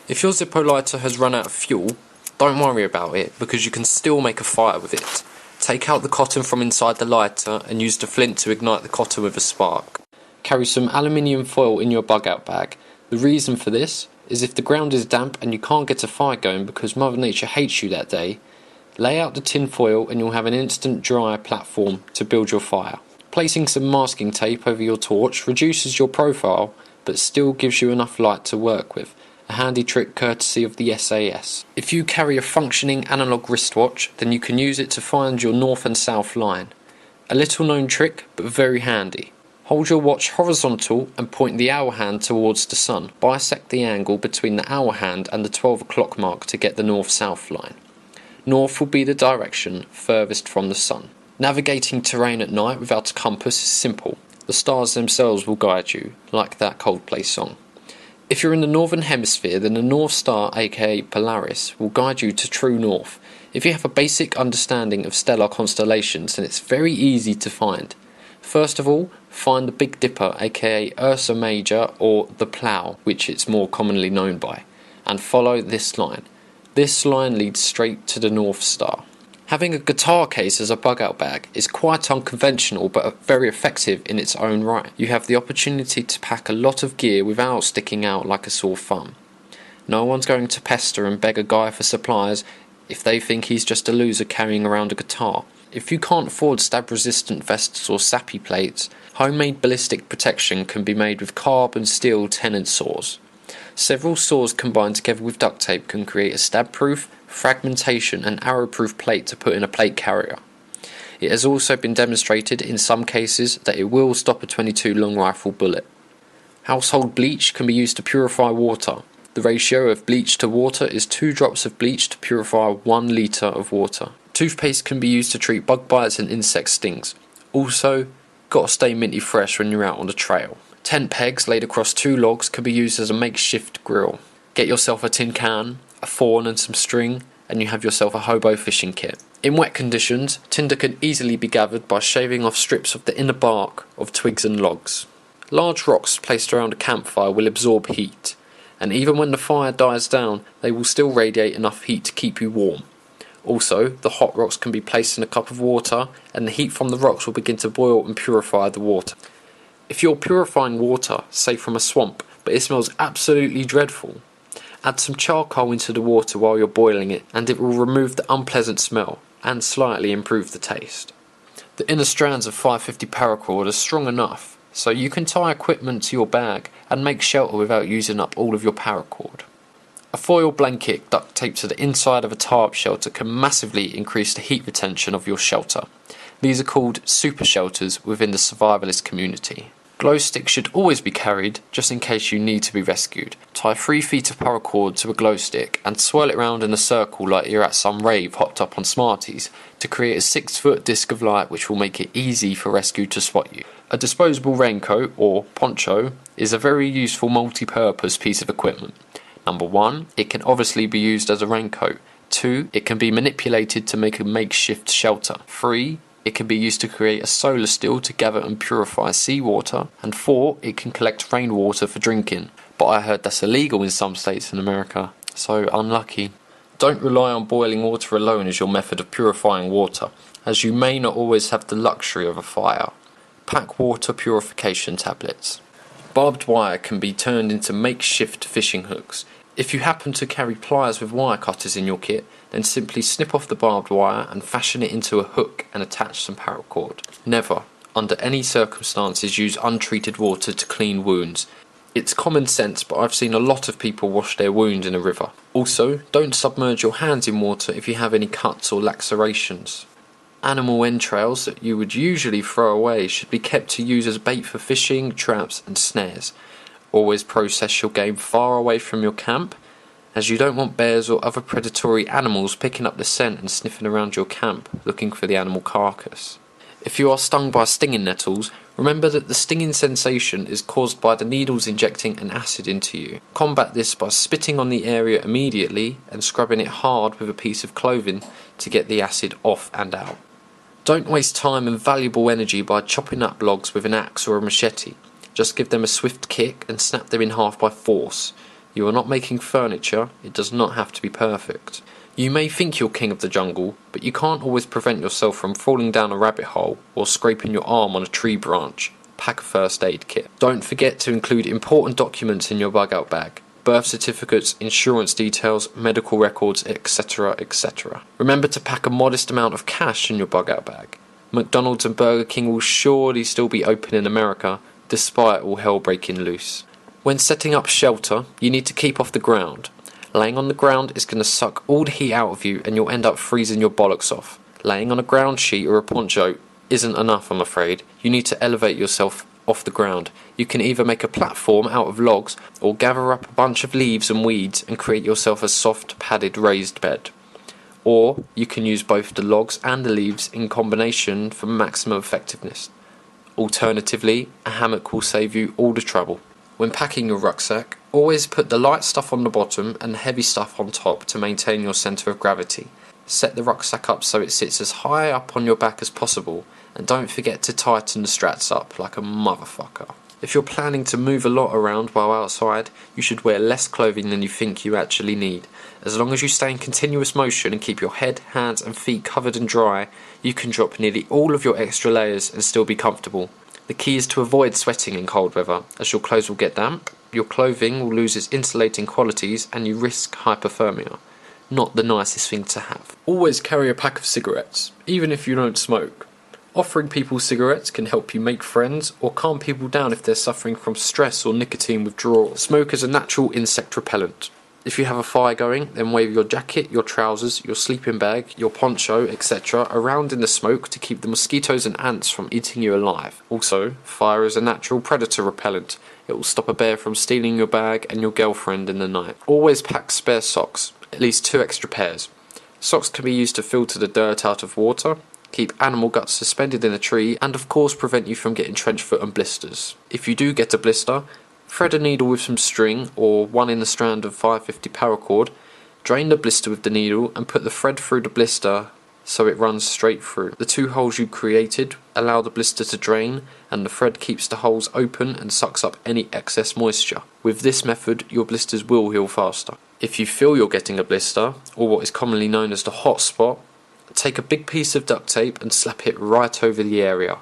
If your Zippo lighter has run out of fuel, don't worry about it because you can still make a fire with it. Take out the cotton from inside the lighter and use the flint to ignite the cotton with a spark. Carry some aluminium foil in your bug out bag. The reason for this is if the ground is damp and you can't get a fire going because Mother Nature hates you that day, lay out the tin foil and you'll have an instant dry platform to build your fire. Placing some masking tape over your torch reduces your profile but still gives you enough light to work with. A handy trick courtesy of the S.O.S. If you carry a functioning analog wristwatch, then you can use it to find your north and south line. A little known trick, but very handy. Hold your watch horizontal and point the hour hand towards the sun. Bisect the angle between the hour hand and the 12 o'clock mark to get the north-south line. North will be the direction furthest from the sun. Navigating terrain at night without a compass is simple. The stars themselves will guide you, like that Coldplay song. If you're in the northern hemisphere, then the North Star, aka Polaris, will guide you to true north. If you have a basic understanding of stellar constellations, then it's very easy to find. First of all, find the Big Dipper, aka Ursa Major, or the Plough, which it's more commonly known by, and follow this line. This line leads straight to the North Star. Having a guitar case as a bug-out bag is quite unconventional but very effective in its own right. You have the opportunity to pack a lot of gear without sticking out like a sore thumb. No one's going to pester and beg a guy for supplies if they think he's just a loser carrying around a guitar. If you can't afford stab-resistant vests or sappy plates, homemade ballistic protection can be made with carbon steel tenon saws. Several saws combined together with duct tape can create a stab-proof, fragmentation and arrow-proof plate to put in a plate carrier. It has also been demonstrated in some cases that it will stop a .22 long rifle bullet. Household bleach can be used to purify water. The ratio of bleach to water is 2 drops of bleach to purify 1 litre of water. Toothpaste can be used to treat bug bites and insect stings. Also, gotta stay minty fresh when you're out on the trail. Tent pegs laid across 2 logs can be used as a makeshift grill. Get yourself a tin can, a thorn and some string, and you have yourself a hobo fishing kit. In wet conditions, tinder can easily be gathered by shaving off strips of the inner bark of twigs and logs. Large rocks placed around a campfire will absorb heat, and even when the fire dies down, they will still radiate enough heat to keep you warm. Also, the hot rocks can be placed in a cup of water, and the heat from the rocks will begin to boil and purify the water. If you're purifying water, say from a swamp, but it smells absolutely dreadful, add some charcoal into the water while you're boiling it, and it will remove the unpleasant smell and slightly improve the taste. The inner strands of 550 paracord are strong enough, so you can tie equipment to your bag and make shelter without using up all of your paracord. A foil blanket duct taped to the inside of a tarp shelter can massively increase the heat retention of your shelter. These are called super shelters within the survivalist community. Glow sticks should always be carried, just in case you need to be rescued. Tie 3 feet of paracord to a glow stick and swirl it round in a circle like you're at some rave hopped up on Smarties to create a 6-foot disc of light which will make it easy for rescue to spot you. A disposable raincoat, or poncho, is a very useful multi-purpose piece of equipment. Number 1, it can obviously be used as a raincoat. 2, it can be manipulated to make a makeshift shelter. 3, it can be used to create a solar still to gather and purify seawater. And 4, it can collect rainwater for drinking. But I heard that's illegal in some states in America, so unlucky. Don't rely on boiling water alone as your method of purifying water, as you may not always have the luxury of a fire. Pack water purification tablets. Barbed wire can be turned into makeshift fishing hooks. If you happen to carry pliers with wire cutters in your kit, then simply snip off the barbed wire and fashion it into a hook and attach some paracord. Never, under any circumstances, use untreated water to clean wounds. It's common sense, but I've seen a lot of people wash their wounds in a river. Also, don't submerge your hands in water if you have any cuts or lacerations. Animal entrails that you would usually throw away should be kept to use as bait for fishing, traps and snares. Always process your game far away from your camp, as you don't want bears or other predatory animals picking up the scent and sniffing around your camp looking for the animal carcass. If you are stung by stinging nettles, remember that the stinging sensation is caused by the needles injecting an acid into you. Combat this by spitting on the area immediately and scrubbing it hard with a piece of clothing to get the acid off and out. Don't waste time and valuable energy by chopping up logs with an axe or a machete. Just give them a swift kick and snap them in half by force. You are not making furniture, it does not have to be perfect. You may think you're king of the jungle, but you can't always prevent yourself from falling down a rabbit hole or scraping your arm on a tree branch. Pack a first aid kit. Don't forget to include important documents in your bug out bag. Birth certificates, insurance details, medical records, etc, etc. Remember to pack a modest amount of cash in your bug out bag. McDonald's and Burger King will surely still be open in America, despite all hell breaking loose. When setting up shelter, you need to keep off the ground. Laying on the ground is going to suck all the heat out of you and you'll end up freezing your bollocks off. Laying on a ground sheet or a poncho isn't enough, I'm afraid. You need to elevate yourself off the ground. You can either make a platform out of logs or gather up a bunch of leaves and weeds and create yourself a soft padded raised bed. Or you can use both the logs and the leaves in combination for maximum effectiveness. Alternatively, a hammock will save you all the trouble. When packing your rucksack, always put the light stuff on the bottom and the heavy stuff on top to maintain your centre of gravity. Set the rucksack up so it sits as high up on your back as possible, and don't forget to tighten the straps up like a motherfucker. If you're planning to move a lot around while outside, you should wear less clothing than you think you actually need. As long as you stay in continuous motion and keep your head, hands and feet covered and dry, you can drop nearly all of your extra layers and still be comfortable. The key is to avoid sweating in cold weather, as your clothes will get damp, your clothing will lose its insulating qualities and you risk hypothermia. Not the nicest thing to have. Always carry a pack of cigarettes, even if you don't smoke. Offering people cigarettes can help you make friends or calm people down if they're suffering from stress or nicotine withdrawal. Smoke is a natural insect repellent. If you have a fire going, then wave your jacket, your trousers, your sleeping bag, your poncho, etc. around in the smoke to keep the mosquitoes and ants from eating you alive. Also, fire is a natural predator repellent. It will stop a bear from stealing your bag and your girlfriend in the night. Always pack spare socks, at least 2 extra pairs. Socks can be used to filter the dirt out of water, keep animal guts suspended in a tree, and of course prevent you from getting trench foot and blisters. If you do get a blister, thread a needle with some string or one in the strand of 550 paracord, drain the blister with the needle and put the thread through the blister so it runs straight through. The 2 holes you created allow the blister to drain and the thread keeps the holes open and sucks up any excess moisture. With this method, your blisters will heal faster. If you feel you're getting a blister, or what is commonly known as the hot spot, take a big piece of duct tape and slap it right over the area.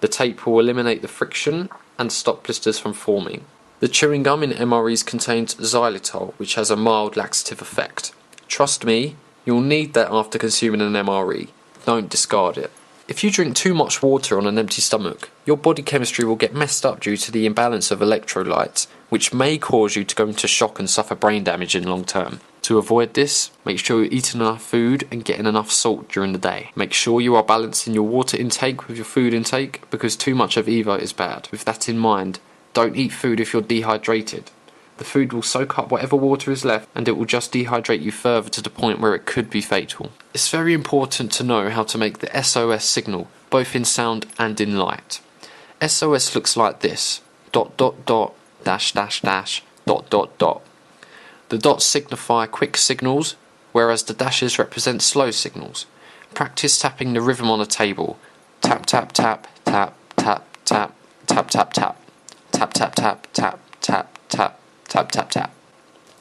The tape will eliminate the friction and stop blisters from forming. The chewing gum in MREs contains xylitol, which has a mild laxative effect. Trust me, you'll need that after consuming an MRE. Don't discard it. If you drink too much water on an empty stomach, your body chemistry will get messed up due to the imbalance of electrolytes, which may cause you to go into shock and suffer brain damage in long term. To avoid this, make sure you're eating enough food and getting enough salt during the day. Make sure you are balancing your water intake with your food intake, because too much of either is bad. With that in mind, don't eat food if you're dehydrated. The food will soak up whatever water is left and it will just dehydrate you further to the point where it could be fatal. It's very important to know how to make the SOS signal, both in sound and in light. SOS looks like this: ... The dots signify quick signals, whereas the dashes represent slow signals. Practice tapping the rhythm on a table. Tap tap tap tap tap tap tap tap tap. Tap tap tap tap tap tap tap tap tap.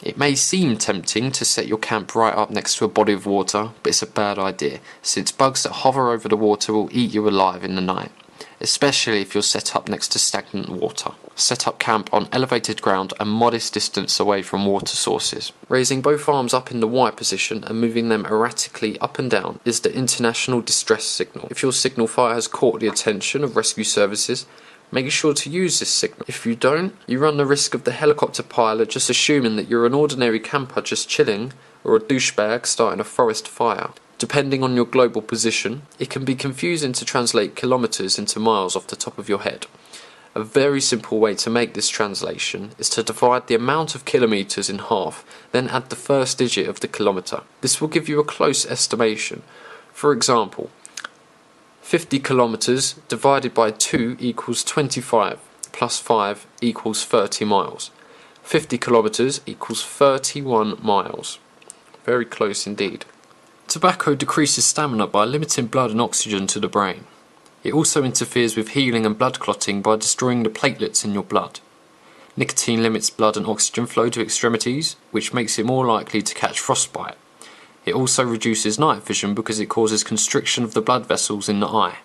It may seem tempting to set your camp right up next to a body of water, but it's a bad idea, since bugs that hover over the water will eat you alive in the night, especially if you're set up next to stagnant water. Set up camp on elevated ground a modest distance away from water sources. Raising both arms up in the Y position and moving them erratically up and down is the international distress signal. If your signal fire has caught the attention of rescue services, make sure to use this signal. If you don't, you run the risk of the helicopter pilot just assuming that you're an ordinary camper just chilling, or a douchebag starting a forest fire. Depending on your global position, it can be confusing to translate kilometres into miles off the top of your head. A very simple way to make this translation is to divide the amount of kilometres in half, then add the first digit of the kilometre. This will give you a close estimation. For example, 50 kilometres divided by 2 equals 25, plus 5 equals 30 miles. 50 kilometres equals 31 miles. Very close indeed. Tobacco decreases stamina by limiting blood and oxygen to the brain. It also interferes with healing and blood clotting by destroying the platelets in your blood. Nicotine limits blood and oxygen flow to extremities, which makes it more likely to catch frostbite. It also reduces night vision because it causes constriction of the blood vessels in the eye.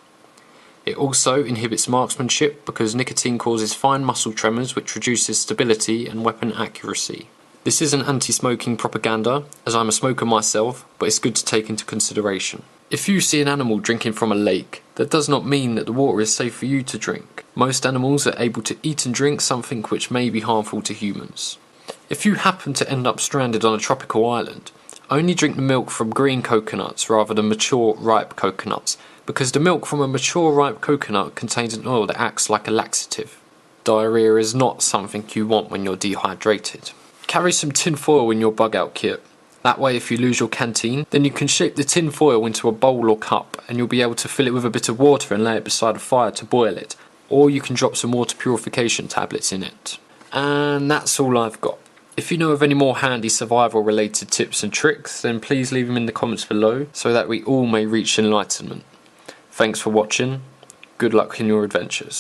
It also inhibits marksmanship because nicotine causes fine muscle tremors, which reduces stability and weapon accuracy. This isn't anti-smoking propaganda, as I'm a smoker myself, but it's good to take into consideration. If you see an animal drinking from a lake, that does not mean that the water is safe for you to drink. Most animals are able to eat and drink something which may be harmful to humans. If you happen to end up stranded on a tropical island, only drink the milk from green coconuts rather than mature, ripe coconuts, because the milk from a mature, ripe coconut contains an oil that acts like a laxative. Diarrhea is not something you want when you're dehydrated. Carry some tin foil in your bug out kit. That way, if you lose your canteen, then you can shape the tin foil into a bowl or cup, and you'll be able to fill it with a bit of water and lay it beside a fire to boil it, or you can drop some water purification tablets in it. And that's all I've got. If you know of any more handy survival related tips and tricks, then please leave them in the comments below so that we all may reach enlightenment. Thanks for watching. Good luck in your adventures.